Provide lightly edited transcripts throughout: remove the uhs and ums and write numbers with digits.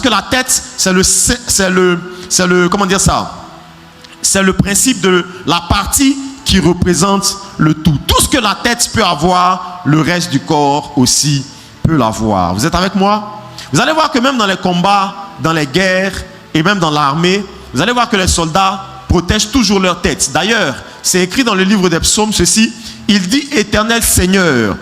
que la tête, c'est le principe de la partie qui représente le tout. Tout ce que la tête peut avoir, le reste du corps aussi peut l'avoir. Vous êtes avec moi? Vous allez voir que même dans les combats, dans les guerres et même dans l'armée, vous allez voir que les soldats protègent toujours leur tête. D'ailleurs, c'est écrit dans le livre des psaumes ceci, il dit: Éternel Seigneur,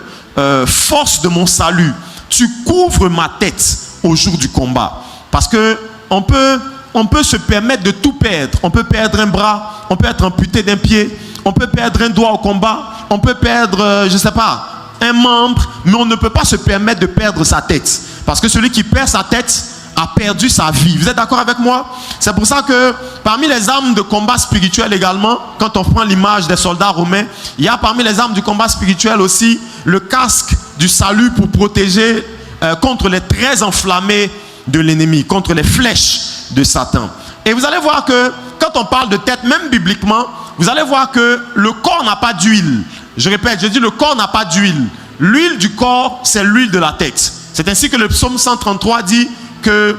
force de mon salut, tu couvres ma tête au jour du combat. Parce que on peut se permettre de tout perdre. On peut perdre un bras, on peut être amputé d'un pied, on peut perdre un doigt au combat, on peut perdre, je ne sais pas, un membre, mais on ne peut pas se permettre de perdre sa tête. Parce que celui qui perd sa tête a perdu sa vie. Vous êtes d'accord avec moi? C'est pour ça que parmi les armes de combat spirituel également, quand on prend l'image des soldats romains, il y a parmi les armes du combat spirituel aussi le casque du salut pour protéger contre les traits enflammés de l'ennemi, contre les flèches de Satan. Et vous allez voir que quand on parle de tête, même bibliquement, vous allez voir que le corps n'a pas d'huile. Je répète, je dis le corps n'a pas d'huile. L'huile du corps, c'est l'huile de la tête. C'est ainsi que le psaume 133 dit que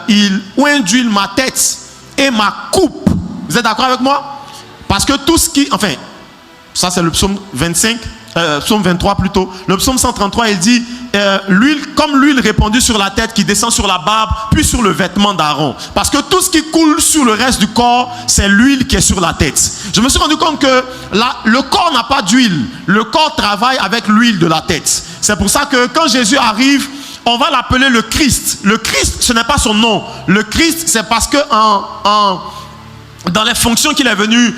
il oint d'huile ma tête et ma coupe. Vous êtes d'accord avec moi? Parce que tout ce qui... Enfin, ça c'est le psaume 25, psaume 23 plutôt. Le psaume 133, il dit l'huile, comme l'huile répandue sur la tête qui descend sur la barbe, puis sur le vêtement d'Aaron. Parce que tout ce qui coule sur le reste du corps, c'est l'huile qui est sur la tête. Je me suis rendu compte que le corps n'a pas d'huile. Le corps travaille avec l'huile de la tête. C'est pour ça que quand Jésus arrive, on va l'appeler le Christ. Le Christ, ce n'est pas son nom. Le Christ, c'est parce que dans les fonctions qu'il est venu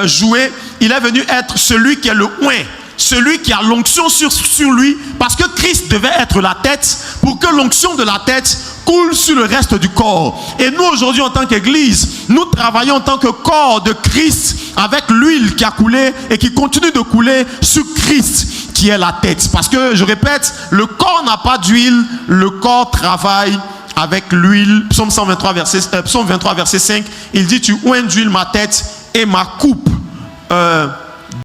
jouer, il est venu être celui qui est le oint, celui qui a l'onction sur lui, parce que Christ devait être la tête pour que l'onction de la tête coule sur le reste du corps. Et nous aujourd'hui en tant qu'Église, nous travaillons en tant que corps de Christ avec l'huile qui a coulé et qui continue de couler sur Christ qui est la tête. Parce que, je répète, le corps n'a pas d'huile, le corps travaille avec l'huile. Psaume 23 verset 5, il dit: tu oins d'huile ma tête et ma coupe.